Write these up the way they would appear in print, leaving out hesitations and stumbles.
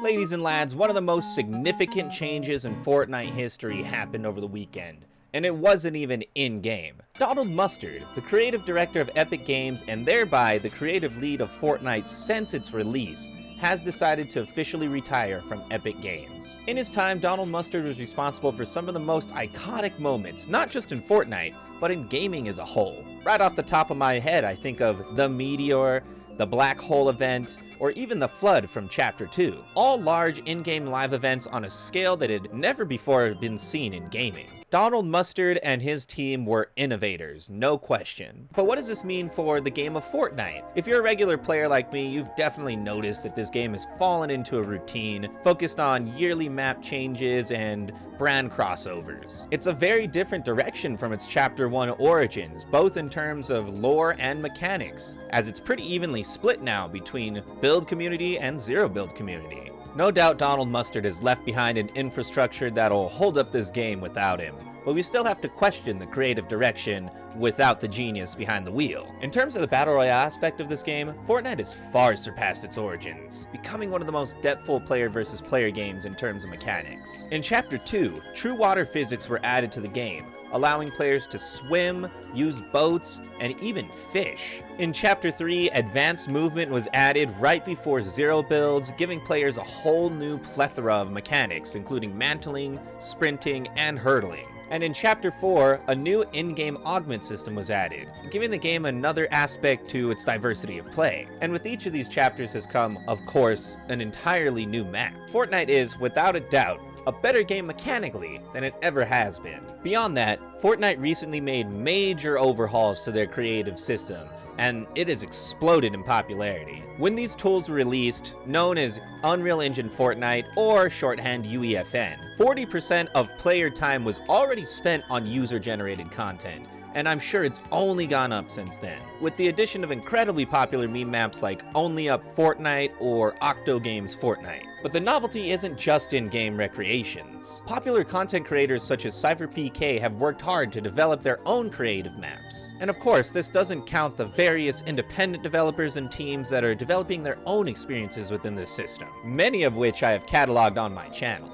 Ladies and lads, one of the most significant changes in Fortnite history happened over the weekend, and it wasn't even in-game. Donald Mustard, the creative director of Epic Games and thereby the creative lead of Fortnite since its release, has decided to officially retire from Epic Games. In his time, Donald Mustard was responsible for some of the most iconic moments, not just in Fortnite, but in gaming as a whole. Right off the top of my head, I think of the Meteor, the Black Hole event, or even the Flood from Chapter 2. All large in-game live events on a scale that had never before been seen in gaming. Donald Mustard and his team were innovators, no question. But what does this mean for the game of Fortnite? If you're a regular player like me, you've definitely noticed that this game has fallen into a routine, focused on yearly map changes and brand crossovers. It's a very different direction from its Chapter 1 origins, both in terms of lore and mechanics, as it's pretty evenly split now between build community and zero build community. No doubt Donald Mustard has left behind an infrastructure that'll hold up this game without him, but we still have to question the creative direction without the genius behind the wheel. In terms of the Battle Royale aspect of this game, Fortnite has far surpassed its origins, becoming one of the most depthful player versus player games in terms of mechanics. In Chapter 2, true water physics were added to the game, allowing players to swim, use boats, and even fish. In Chapter 3, advanced movement was added right before zero builds, giving players a whole new plethora of mechanics, including mantling, sprinting, and hurdling. And in Chapter 4, a new in-game augment system was added, giving the game another aspect to its diversity of play. And with each of these chapters has come, of course, an entirely new map. Fortnite is, without a doubt, a better game mechanically than it ever has been. Beyond that, Fortnite recently made major overhauls to their creative system, and it has exploded in popularity. When these tools were released, known as Unreal Engine Fortnite or shorthand UEFN, 40% of player time was already spent on user-generated content, and I'm sure it's only gone up since then, with the addition of incredibly popular meme maps like Only Up Fortnite or Octogame's Fortnite. But the novelty isn't just in-game recreations. Popular content creators such as CypherPK have worked hard to develop their own creative maps. And of course, this doesn't count the various independent developers and teams that are developing their own experiences within this system, many of which I have cataloged on my channel.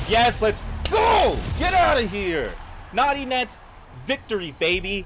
Yes, let's go! Get out of here! Naughty Net's victory, baby!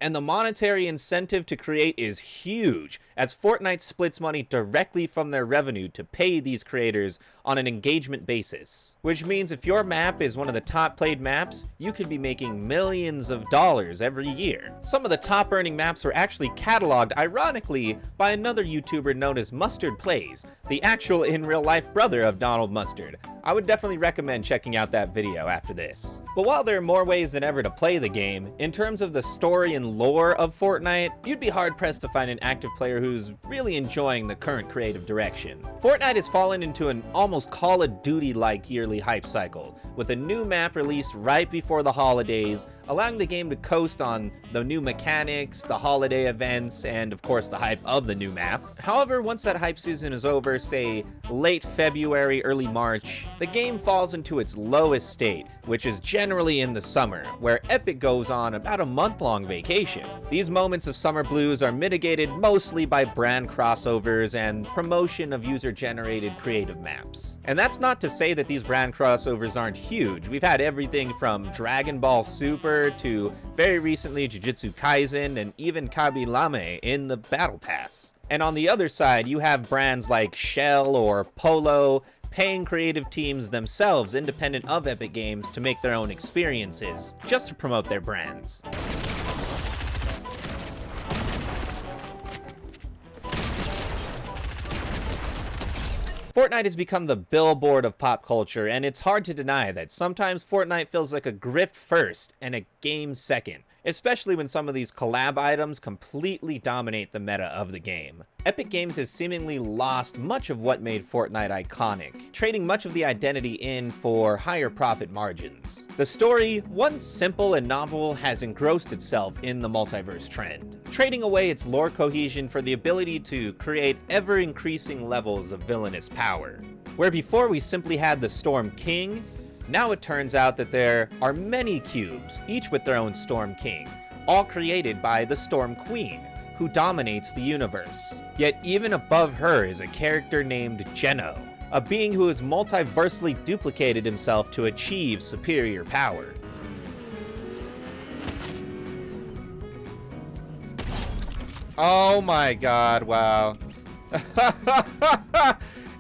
And the monetary incentive to create is huge, as Fortnite splits money directly from their revenue to pay these creators on an engagement basis. Which means if your map is one of the top played maps, you could be making millions of dollars every year. Some of the top earning maps were actually cataloged, ironically, by another YouTuber known as Mustard Plays, the actual in real life brother of Donald Mustard. I would definitely recommend checking out that video after this. But while there are more ways than ever to play the game, in terms of the story and lore of Fortnite, you'd be hard pressed to find an active player who's really enjoying the current creative direction. Fortnite has fallen into an almost Call of Duty-like yearly hype cycle, with a new map released right before the holidays, allowing the game to coast on the new mechanics, the holiday events, and of course the hype of the new map. However, once that hype season is over, say late February, early March, the game falls into its lowest state, which is generally in the summer, where Epic goes on about a month-long vacation. These moments of summer blues are mitigated mostly by brand crossovers and promotion of user-generated creative maps. And that's not to say that these brand crossovers aren't huge. We've had everything from Dragon Ball Super to very recently Jujutsu Kaisen and even Kabilame in the Battle Pass. And on the other side, you have brands like Shell or Polo paying creative teams themselves independent of Epic Games to make their own experiences, just to promote their brands. Fortnite has become the billboard of pop culture, and it's hard to deny that sometimes Fortnite feels like a grift first and a game second, especially when some of these collab items completely dominate the meta of the game. Epic Games has seemingly lost much of what made Fortnite iconic, trading much of the identity in for higher profit margins. The story, once simple and novel, has engrossed itself in the multiverse trend, trading away its lore cohesion for the ability to create ever-increasing levels of villainous power. Where before we simply had the Storm King, now it turns out that there are many cubes, each with their own Storm King, all created by the Storm Queen, who dominates the universe. Yet even above her is a character named Geno, a being who has multiversally duplicated himself to achieve superior power. Oh my god, wow.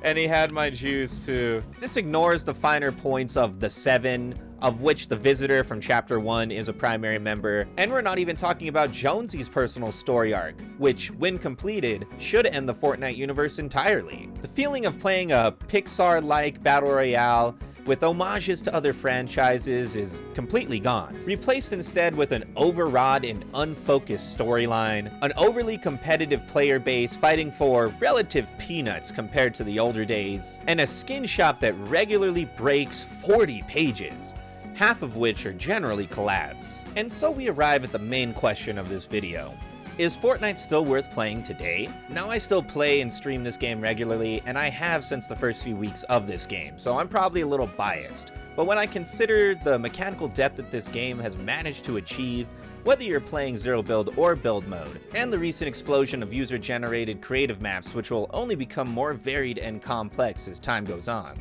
And he had my juice too. This ignores the finer points of the 7, of which the Visitor from Chapter 1 is a primary member, and we're not even talking about Jonesy's personal story arc, which, when completed, should end the Fortnite universe entirely. The feeling of playing a Pixar-like Battle Royale with homages to other franchises is completely gone, replaced instead with an overwrought and unfocused storyline, an overly competitive player base fighting for relative peanuts compared to the older days, and a skin shop that regularly breaks 40 pages, half of which are generally collabs. And so we arrive at the main question of this video. Is Fortnite still worth playing today? Now, I still play and stream this game regularly, and I have since the first few weeks of this game, so I'm probably a little biased. But when I consider the mechanical depth that this game has managed to achieve, whether you're playing zero build or build mode, and the recent explosion of user-generated creative maps which will only become more varied and complex as time goes on.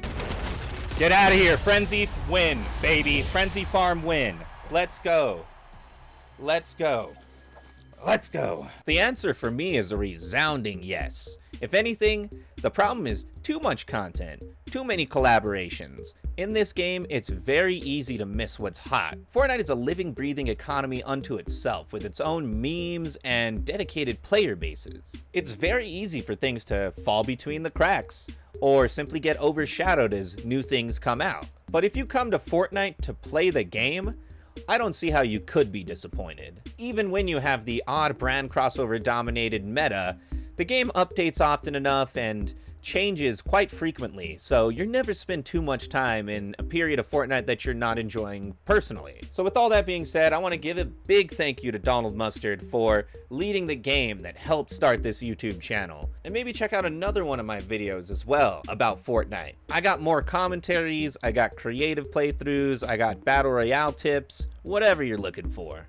Get out of here, Frenzy win, baby. Frenzy Farm win. Let's go. Let's go. Let's go. The answer for me is a resounding yes. If anything, the problem is too much content, too many collaborations. In this game, it's very easy to miss what's hot. Fortnite is a living, breathing economy unto itself, with its own memes and dedicated player bases. It's very easy for things to fall between the cracks, or simply get overshadowed as new things come out. But if you come to Fortnite to play the game, I don't see how you could be disappointed. Even when you have the odd brand crossover dominated meta, the game updates often enough and changes quite frequently, so you'll never spend too much time in a period of Fortnite that you're not enjoying personally. So with all that being said, I want to give a big thank you to Donald Mustard for leading the game that helped start this YouTube channel. And maybe check out another one of my videos as well about Fortnite. I got more commentaries, I got creative playthroughs, I got Battle Royale tips, whatever you're looking for.